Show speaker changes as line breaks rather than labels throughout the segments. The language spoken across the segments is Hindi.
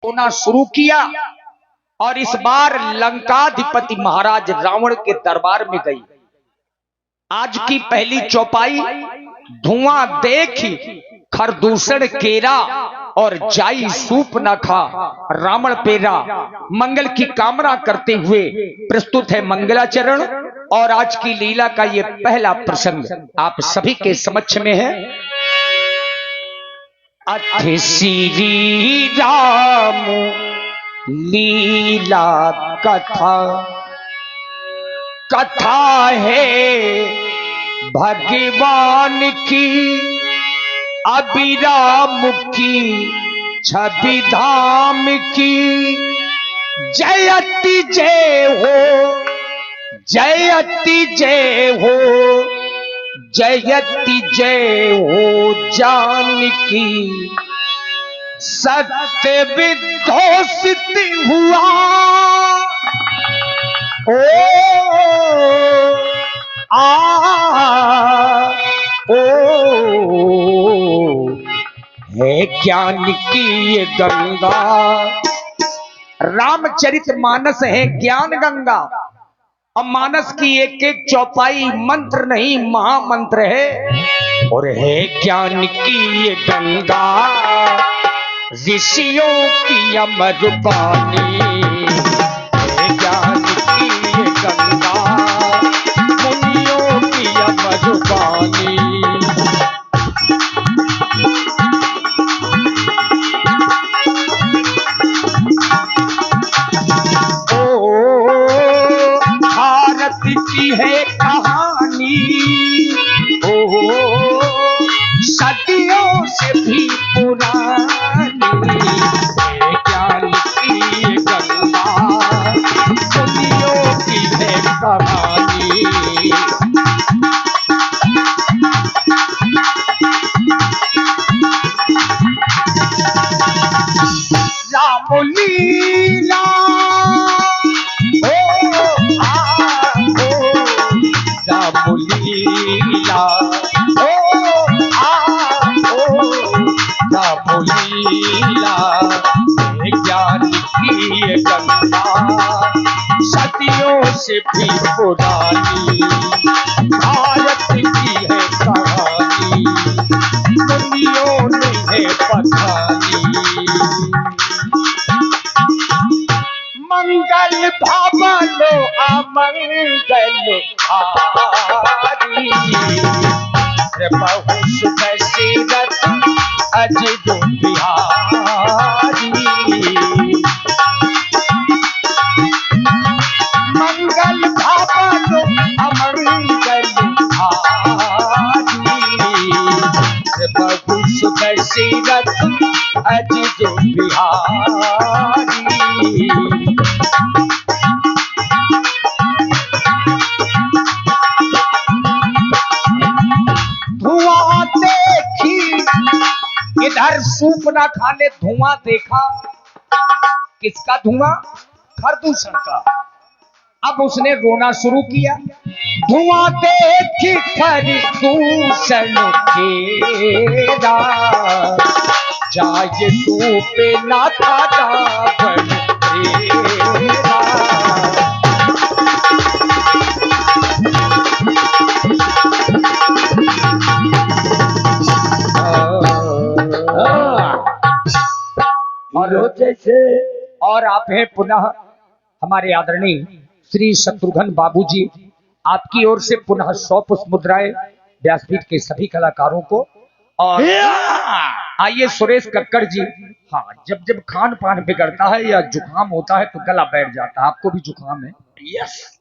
होना शुरू किया और इस बार लंकाधिपति महाराज रावण के दरबार में गई। आज की पहली चौपाई धुआं देखी खरदूषण केरा और जाई सूप न खा रावण पेरा मंगल की कामना करते हुए प्रस्तुत है मंगलाचरण। और आज की लीला का ये पहला प्रसंग आप सभी के समक्ष में है। अथ श्री राम लीला कथा, कथा है भगवान की अभिराम की छवि धाम की। जयति जय हो जयति जय हो जयति जय हो जानकी। सत्य विध्वसित हुआ ओ है ज्ञान की ये गंगा। रामचरितमानस है ज्ञान गंगा और मानस की एक एक चौपाई मंत्र नहीं महामंत्र है। और है ज्ञान की ये गंगा ऋषियों की अमर वाणी। है ज्ञान की ये गंगा मुनियों की अमर वाणी। की है कहानी ओ सदियों से भी पुरानी। ज्ञान की गंगा दुनियों की है कहानी। राम लीला लीला लीला ज्ञान की गंगा सदियों से भी पुरानी। भारत की है कहानी दुनियों ने है पठानी। मंगल भवनो अमंगल हारी बहु सुख सीरत अजो बिहारी। मंगल भवनो अमंगल हारी बहु सुख सीरत अजो बिहारी। धुआं देखी इधर सूप ना खाने धुआं देखा। किसका धुआं? खरदूषण का। अब उसने रोना शुरू किया। धुआं देखी खरदूषण केरा जाए सूप ना खाता बन तेरा। और जैसे और आप हैं पुनः हमारे आदरणीय श्री शत्रुघ्न बाबूजी, आपकी ओर से पुनः 100 पुष्प मुद्राएं व्यासपीठ के सभी कलाकारों को। और आइए सुरेश कक्कड़ जी। हाँ, जब जब खान पान बिगड़ता है या जुकाम होता है तो गला बैठ जाता है। आपको भी जुकाम है? यस।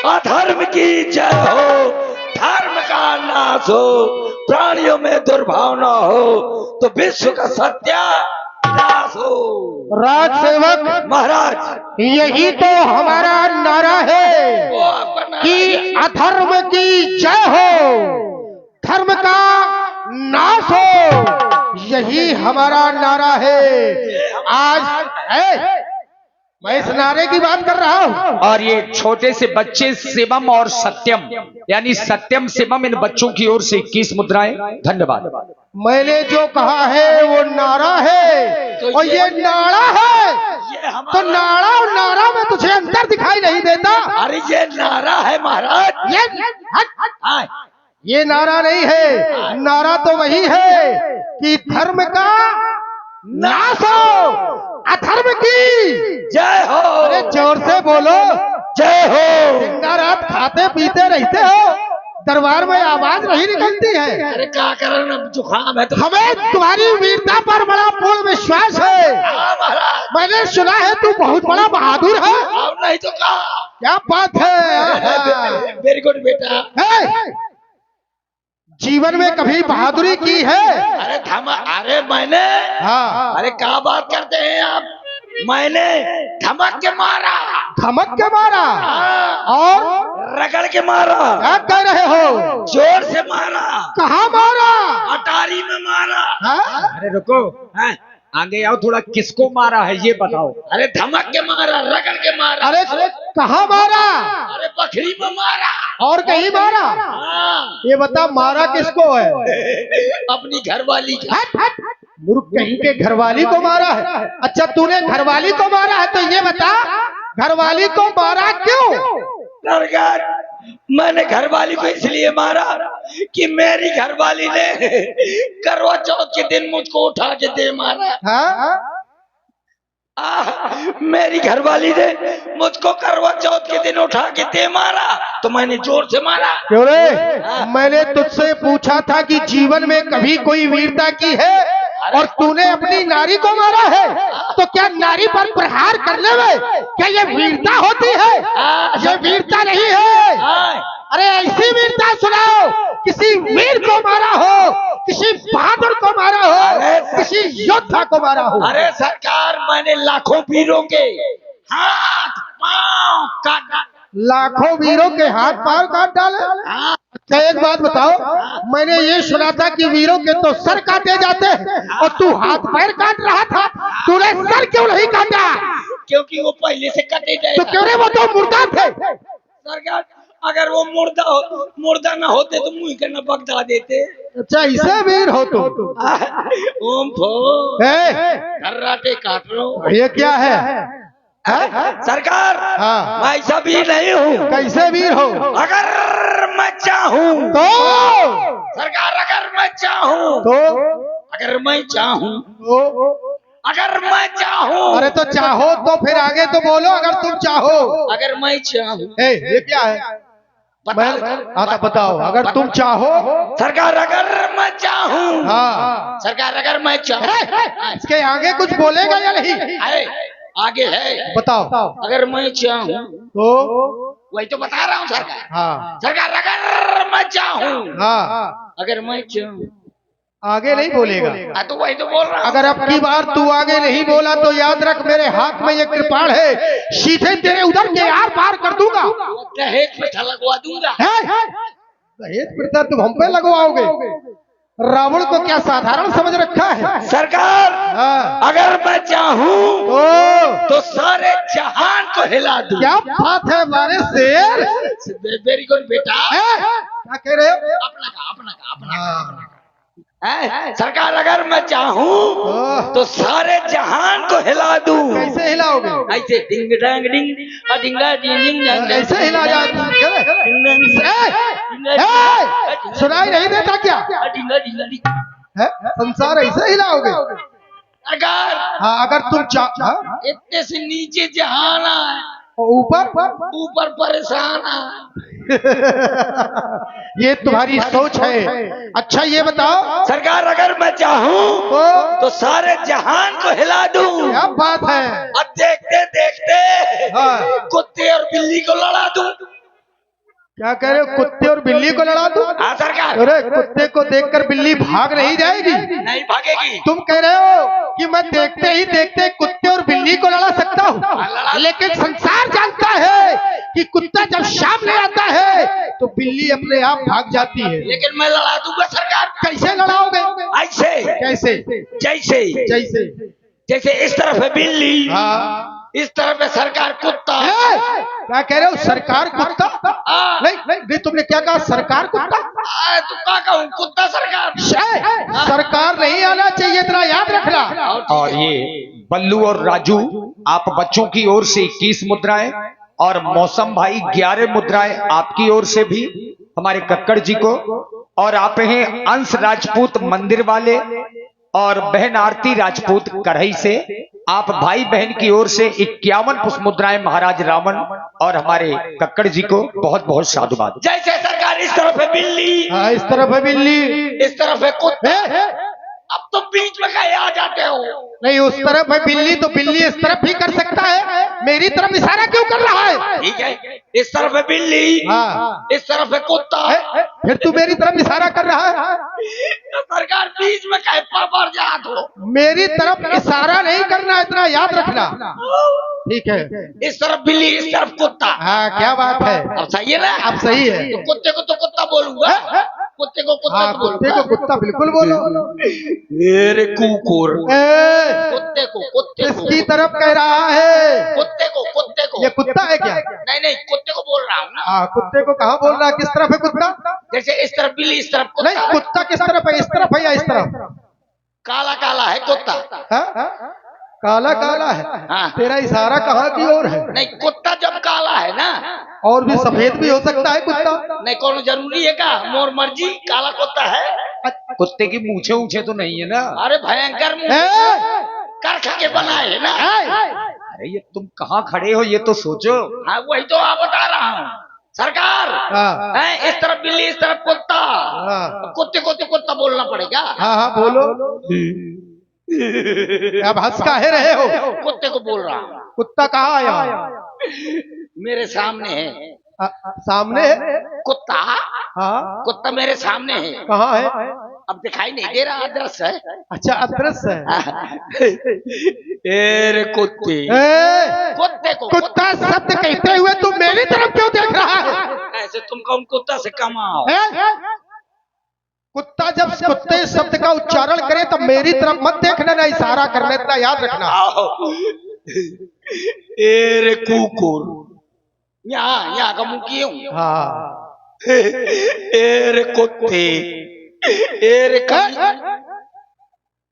अधर्म की जय हो, धर्म का नाश हो, प्राणियों में दुर्भावना हो तो विश्व का सत्यानाश हो।
राज सेवक
महाराज,
यही तो हमारा नारा है कि अधर्म की जय हो, धर्म का नाश हो। यही हमारा नारा है। आज मैं इस नारे की बात कर रहा हूँ।
और ये छोटे से बच्चे शिवम और सत्यम, यानी सत्यम शिवम, इन बच्चों की ओर से 21 मुद्राएं। धन्यवाद।
मैंने जो कहा है वो नारा है
तो
और ये नारा है।
ये
तो
हमारा
नारा और नारा में तुझे अंतर दिखाई नहीं देता?
अरे ये नारा है महाराज। हाँ,
ये नारा नहीं है। नारा तो वही है कि धर्म का नाश हो, अधर्म की
जय हो।
अरे जोर से बोलो।
जय हो।
दिन रात खाते पीते रहते हो, दरबार में आवाज नहीं निकलती है।
अरे क्या करना, जुकाम है तो।
हमें तुम्हारी वीरता पर बड़ा पूर्ण विश्वास है।
हाँ महाराज,
मैंने सुना है तू बहुत बड़ा बहादुर है।
और नहीं तो
क्या बात है।
वेरी गुड बेटा।
है? जीवन में कभी बहादुरी की है?
अरे अरे मैंने,
हाँ।
अरे क्या बात करते हैं आप। मैंने धमक के मारा,
धमक के मारा
हाँ,
और
रगड़ के मारा।
क्या कह रहे हो?
जोर से मारा।
कहाँ मारा?
अटारी में मारा।
हाँ?
अरे रुको, आगे आओ थोड़ा। किसको मारा है ये बताओ।
अरे धमक के मारा, रगड़ के मारा।
अरे कहाँ मारा?
अरे बकरी में मारा।
और कहीं मारा?
हाँ,
ये बता मारा किसको है?
अपनी घरवाली की।
हट हट। मूर्ख कहीं के घरवाली को मारा है? अच्छा तूने घरवाली को मारा है तो ये बता घरवाली को मारा क्यों?
सरकार, मैंने घरवाली को इसलिए मारा कि मेरी घरवाली ने करवा चौथ के दिन मुझको उठा के दे मारा।
हाँ?
मेरी घरवाली ने मुझको करवा चौथ के दिन उठा के दे मारा तो मैंने जोर से मारा।
क्यों रे? मैंने तुझसे पूछा था कि जीवन में कभी कोई वीरता की है और तूने अपनी नारी को मारा है, तो क्या नारी पर प्रहार करने में क्या ये वीरता होती है? ये वीरता नहीं है। अरे ऐसी वीरता सुनाओ, किसी वीर को मारा हो, किसी बहादुर को मारा हो, किसी योद्धा को मारा हो।
अरे सरकार, मैंने लाखों वीरों के हाथ पांव काटा।
लाखों वीरों के हाथ पांव काट डाले? अच्छा एक बात बताओ, मैंने ये सुना था कि वीरों के तो सर काटे जाते हैं और तू हाथ पैर काट रहा था, तूने सर क्यों नहीं काटा?
क्योंकि वो पहले से कटे गए।
तो क्यों रे, वो तो मुर्दा थे।
सरकार, अगर वो मुर्दा ना होते तो मुंह के न बगदा देते।
अच्छा इसे वीर हो तुम?
ओम फो कर्राटे काट लो।
ये क्या है?
सरकार,
हाँ।
मैं ऐसा भी नहीं हूँ।
कैसे वीर हो?
अगर मैं चाहूँ
तो
सरकार, अगर मैं चाहूँ
तो
अगर मैं चाहूँ
तो
अगर मैं चाहूँ
अरे तो चाहो तो फिर आगे तो बोलो। अगर तुम चाहो।
अगर मैं चाहूँ।
ये क्या है? मैं आता बताओ। अगर तुम चाहो।
सरकार, अगर मैं चाहूँ।
हाँ।
सरकार, अगर मैं चाहूँ।
इसके आगे कुछ बोलेगा या नहीं?
अरे आगे है।
बताओ।
अगर मैं चाहूँ
तो
वही तो बता रहा हूँ सरकार।
हाँ
सरकार, अगर मैं चाहूँ।
हाँ।
अगर मैं चाहूँ।
आगे नहीं बोलेगा।
तो वही तो बोल रहा हूँ।
अगर अब की बार तू आगे नहीं बोला तो याद रख, मेरे हाथ में ये कृपाण है, सीधे तेरे उधर के आर पार कर दूंगा।
दहेज प्रथा लगवा दूंगा।
दहेज प्रथा तुम हम पे लगवाओगे? रावण को क्या साधारण समझ रखा है?
सरकार, अगर मैं चाहूँ तो सारे जहान को हिला दूं।
क्या बात है हमारे शेर।
वेरी गुड बेटा।
क्या कह रहे हो?
अपना सरकार, अगर मैं चाहूँ तो सारे जहान को हिला दूं।
कैसे हिलाओगे?
ऐसे डिंग डंग डिंग डिंगा डिंग डंग।
कैसे हिला जाता? सुनाई नहीं देता क्या?
डिंगा डिंगा डिंग।
संसार ऐसे हिलाओगे?
सरकार,
हाँ अगर तुम
इतने से नीचे जहान आए,
ऊपर
परेशान आए।
ये तुम्हारी सोच है। अच्छा ये बताओ
सरकार, अगर मैं चाहूँ तो सारे जहान को हिला दूं।
क्या बात है?
अब देखते देखते कुत्ते और बिल्ली को लड़ा दूं।
क्या कह रहे हो? कुत्ते और बिल्ली को लड़ा दूं?
हाँ सरकार।
अरे कुत्ते को देखकर बिल्ली भाग नहीं जाएगी?
नहीं भागेगी।
तुम कह रहे हो कि मैं देखते ही देखते कुत्ते और बिल्ली को लड़ा सकता हूँ, लेकिन संसार जानता है कि कुत्ता जब सामने आता है तो बिल्ली अपने आप भाग जाती है।
लेकिन मैं लड़ा दूंगा सरकार।
कैसे लड़ाओगे?
ऐसे।
कैसे?
जैसे
जैसे
जैसे इस तरफ है बिल्ली,
हाँ
इस तरफ है सरकार कुत्ता।
क्या कह रहे हो? सरकार कुत्ता? नहीं नहीं नहीं, तुमने क्या कहा? सरकार कुत्ता?
तो क्या कहूँ, कुत्ता सरकार।
सरकार नहीं आना चाहिए, इतना याद रखना।
और ये बल्लू और राजू, आप बच्चों की ओर से 21 मुद्राएं और मौसम भाई 11 मुद्राएं आपकी ओर से भी हमारे कक्कड़ जी को, और आप हैं अंश राजपूत मंदिर वाले और बहन आरती राजपूत कढ़ई से, आप भाई बहन की ओर से 51 पुष्प मुद्राएं महाराज रावण और हमारे कक्कड़ जी को बहुत बहुत साधुवाद।
जैसे सरकार इस तरफ है बिल्ली,
हाँ, इस तरफ है बिल्ली,
इस तरफ है कुत्ता। अब तुम बीच में कहीं आ जाते हो।
नहीं, उस तरफ है बिल्ली तो बिल्ली इस तरफ भी कर सकता है, मेरी तरफ इशारा क्यों कर रहा है?
ठीक है, इस तरफ है बिल्ली,
हाँ,
इस तरफ है कुत्ता,
फिर तू मेरी तरफ इशारा कर रहा है।
तो सरकार बीच में कहीं पर जात हो।
मेरी तरफ इशारा नहीं करना, इतना याद रखना। ठीक है,
इस तरफ बिल्ली, इस तरफ कुत्ता।
हाँ, क्या बात है?
अब सही है ना?
अब सही है।
तो कुत्ते को तो कुत्ता बोलूंगा, कुत्ते को कुत्ता
हाँ, कुत्ते को कुत्ता बिल्कुल बोलो।
मेरे कुकुर, कुत्ते को
किसकी तरफ कह रहा है?
कुत्ते को
ये कुत्ता है क्या?
नहीं नहीं, कुत्ते को बोल रहा हूँ ना।
हाँ, कुत्ते को कहाँ बोल रहा है? किस तरफ है कुत्ता?
जैसे इस तरफ बिल्ली, इस तरफ
नहीं,
कुत्ता।
कुत्ता किस तरफ है? इस तरफ है या इस तरफ?
काला काला है कुत्ता।
हाँ? काला काला है?
हाँ।
तेरा इशारा कहाँ की ओर है?
नहीं, कुत्ता जब काला है ना,
और भी सफेद भी हो सकता है कुत्ता।
नहीं कौन जरूरी है का? मोर मर्जी, काला कुत्ता है।
कुत्ते की मूछे ऊंचे तो नहीं है ना?
अरे भयंकर मुंह करखा के बनाए है ना।
अरे ये तुम कहाँ खड़े हो ये तो सोचो।
हाँ, वही तो आप बता रहा हूँ सरकार।
हाँ।
है, इस तरफ बिल्ली, इस तरफ कुत्ता।
हाँ।
कुत्ते को तो कुत्ता बोलना पड़ेगा।
हाँ हाँ, बोलो। अब हंस काहे रहे हो?
कुत्ते को बोल रहा हूँ।
कुत्ता कहाँ आया?
मेरे सामने है
सामने है?
कुत्ता।
हाँ,
कुत्ता मेरे सामने है।
कहाँ है?
अब दिखाई नहीं दे रहा, अदृश्य है।
अच्छा, अदृश्य है।
रे कुत्ते, कुत्ते को
कुत्ता शब्द कहते हुए तू मेरी तरफ क्यों देख रहा है?
ऐसे तुम कौन कुत्ता से कमाओ।
कुत्ता जब कुत्ते शब्द का उच्चारण करे तब मेरी तरफ मत देखना, ना इशारा करना, इतना याद रखना।
रे कुकुर, यहाँ का मुंह किए हूँ।
हाँ।
रे कुत्ते, रे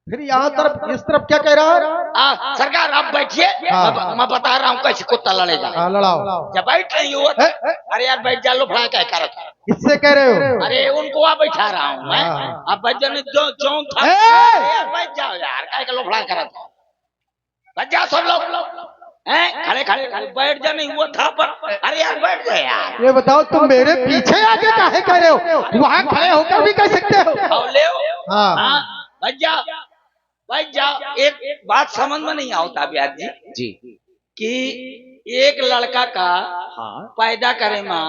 फिर यहाँ तरफ, इस तरफ क्या कह रहा है?
सरकार आप बैठिए।
हाँ।
मैं बता रहा हूँ कैसे कुत्ता लड़ेगा।
हाँ, लड़ाओ।
जब बैठ रही हो। अरे यार बैठ जा, लो फड़ा क्या कर।
इससे कह रहे हो?
अरे उनको आप बैठा रहा हूँ मैं।
हाँ।
आप बैठ जाने जो था। यार बैठ जाओ यार, काय का लोफड़ा कर। बैठ जाओ सब लोग। खड़े खड़े बैठ जा, नहीं हुआ था पर। अरे यार बैठ जाए यार।
ये बताओ, तुम मेरे पीछे आगे काहे कह रहे हो? वहाँ खड़े होकर भी कह सकते हो।
ले
हाँ,
बैठ जाओ, बैठ जाओ। एक बात समझ में नहीं आता ब्याज जी कि एक लड़का का पैदा करे माँ,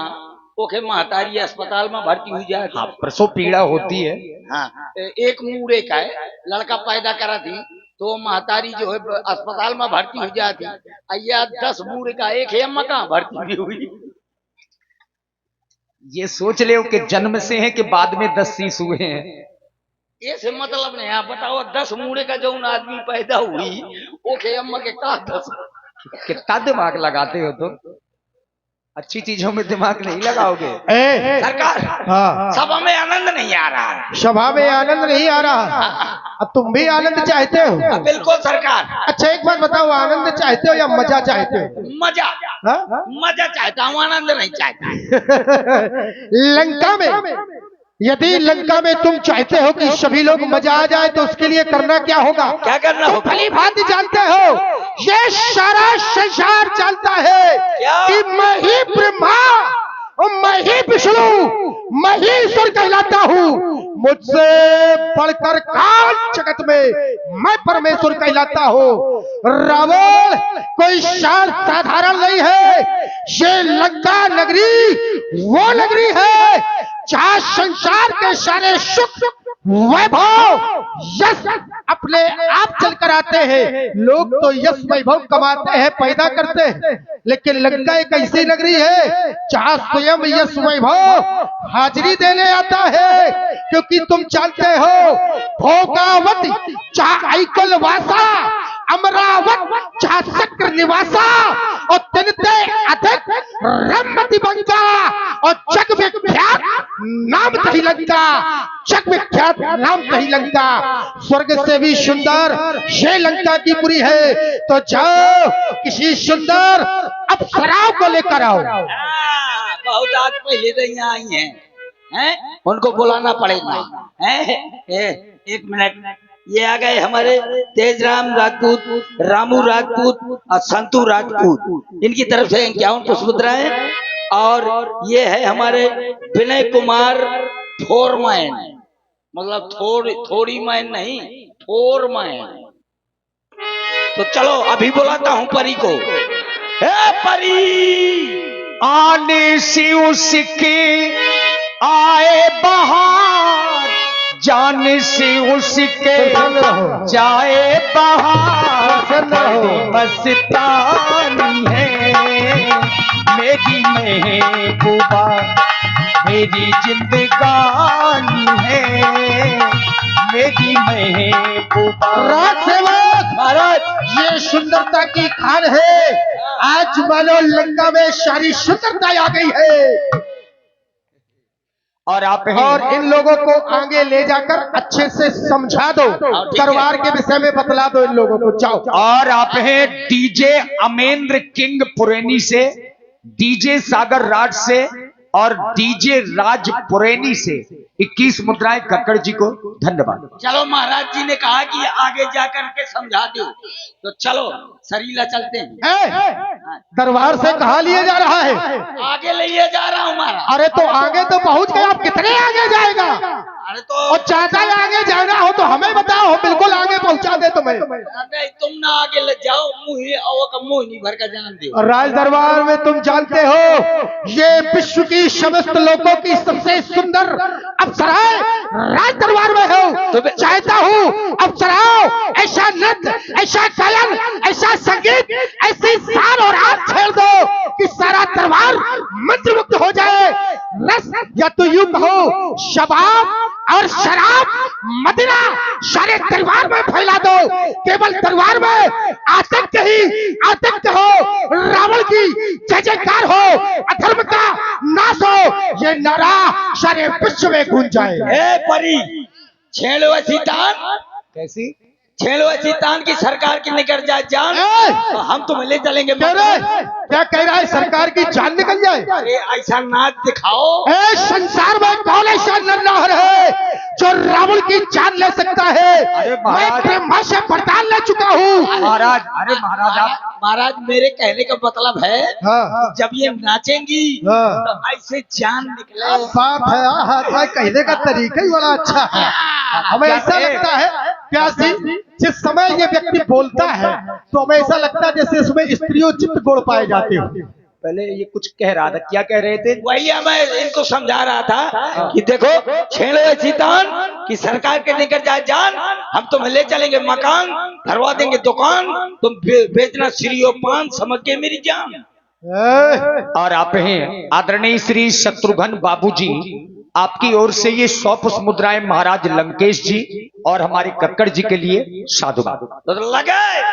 ओके महतारी अस्पताल में भर्ती हुई जाए।
हाँ, प्रसव पीड़ा होती है।
हाँ, एक मूरे का है लड़का पैदा करा थी, तो महतारी जो है अस्पताल में भर्ती हो जाती। या 10 मूरे का एक है, अम्मा कहाँ भर्ती भी हुई।
ये सोच ले कि जन्म से है कि बाद में 10 शीश हुए हैं।
ये से मतलब नहीं। आप बताओ 10 मूरे का जो आदमी पैदा हुई, ओके अम्मा के कहा 10।
कितना दिमाग लगाते हो तुम? अच्छी चीजों में दिमाग नहीं लगाओगे।
सरकार,
हाँ,
सभा में आनंद नहीं आ रहा है।
सभा में आनंद नहीं आ रहा। अब तुम भी आनंद चाहते हो?
बिल्कुल सरकार।
अच्छा, एक बात बताओ, आनंद चाहते हो या मजा चाहते हो?
मजा।
हाँ?
मजा चाहता हूँ, आनंद नहीं चाहता।
लंका में, यदि लंका में तुम चाहते हो कि सभी लोग मजा आ जाए तो उसके लिए करना क्या होगा?
क्या करना होगा?
भली भांति जानते हो, ये सारा संसार जानता है कि मैं ही ब्रह्मा और मैं ही विष्णु, मैं ही ईश्वर कहलाता हूँ। मुझसे बढ़कर काल जगत में मैं परमेश्वर कहलाता हूँ। रावण कोई साधारण नहीं है। ये लंका नगरी वो नगरी है जहाँ संसार के सारे सुख वैभव यश अपने आप चलकर आते हैं। लोग तो यश वैभव कमाते हैं, पैदा करते हैं, लेकिन लंका एक ऐसी नगरी है जहाँ स्वयं यश वैभव हाजिरी देने आता है। क्योंकि तुम जानते हो, भोगावती चाहे ऐकल वासा अमरावत जहाँ चक्र निवासा और तिनते अधिक रमति बंका और जग विख्यात नाम कही लंका, जग विख्यात नाम कही लंका, स्वर्ग से भी सुंदर ये लंका की पुरी है। तो जाओ किसी सुंदर अप्सराओं को लेकर आओ।
बहुत आज पहले तो यहाँ आई हैं, उनको बुलाना पड़ेगा। एक मिनट, ये आ गए हमारे तेजराम राजपूत, रामू राजपूत और संतू राजपूत। इनकी तरफ से 51 पुष्पमुद्राएं। और ये है हमारे विनय कुमार फोरमैन, मतलब थोड़ी मैन नहीं, फोरमैन। तो चलो अभी बुलाता हूँ परी को। ए परी,
आने से उसके आए बहार, जाने से उसके जाए बहार। मस्तानी है मेरी महबूबा, मेरी जिंदगानी है मेरी महबूबा।
महाराज, ये सुंदरता की खान है। आज मानो लंका में सारी सुंदरता आ गई है।
और आप
और इन लोगों को आगे ले जाकर अच्छे से समझा दो, दरबार के विषय में बतला दो इन लोगों को। जाओ।
और आप हैं डीजे अमेंद्र किंग पुरैनी से, डीजे सागर राज से और डीजे राज पुरैनी से 21 मुद्राएं कक्कड़ जी को धन्यवाद।
चलो, महाराज जी ने कहा कि आगे जाकर के समझा दो, तो चलो सरीला चलते हैं।
दरबार से कहा लिए जा रहा है?
आगे लिए जा रहा हूँ महाराज।
अरे तो आगे तो पहुंच गए, आप कितने आगे जाएगा?
अरे तो
और चाचा आगे जाना हो तो हमें बताओ, बिल्कुल आगे पहुंचा दे तुम्हें।
नहीं, तुम ना आगे ले जाओ, मुंह नहीं भर कर जान दो।
राज दरबार में तुम जानते हो ये विश्व की समस्त लोगों की सबसे सुंदर अप्सराएं राज दरबार में हो। तो चाहता हूँ अप्सराओं ऐसा नृत्य, ऐसा गायन, ऐसा संगीत, ऐसी शान और आग छेड़ दो कि सारा दरबार मंत्रमुग्ध हो जाए। रस या तो यूं कहो शबाब और शराब मदिरा सारे दरबार में फैला दो। केवल दरबार में आतंक ही आतंक हो, रावण की जय जयकार हो, अधर्म का नाश हो, ये नारा सारे विश्व में गूंज जाए।
ए परी, छेड़ो सीतान,
कैसी
छेड़ो सीतान की सरकार की निकल जाए जान, तो हम तुम्हें ले चलेंगे।
क्या कह रहा है? सरकार की जान निकल जाए?
अरे ऐसा नाच दिखाओ।
संसार में कौन ऐसा नर है जो रावण की जान ले सकता है?
अरे
मैं ब्रह्मा से वरदान ले चुका हूँ।
महाराज, अरे महाराज आप
महाराज, मेरे कहने का मतलब है जब ये नाचेंगी तो ऐसे जान निकले।
बात है, कहने का तरीका ही बड़ा अच्छा है। हमें ऐसा लगता है प्यासी, जिस समय ये व्यक्ति बोलता है तो हमें ऐसा लगता है जैसे उसमें स्त्रियों चित्त गोड़ पाए जाते हो।
पहले ये कुछ कह रहा था, क्या कह रहे थे?
वही मैं इनको समझा रहा था कि देखो, छेड़ो सीतान की सरकार के निकल जाए जान, हम तुम्हें ले चलेंगे मकान, भरवा देंगे दुकान, तुम बेचना श्रीओ पान, समझ के मेरी जान।
और आप हैं आदरणीय श्री शत्रुघ्न बाबूजी, आपकी ओर से ये 100 पुष्प मुद्राएं महाराज लंकेश जी और हमारे कक्कड़ जी के लिए साधुवाद।
तो लगे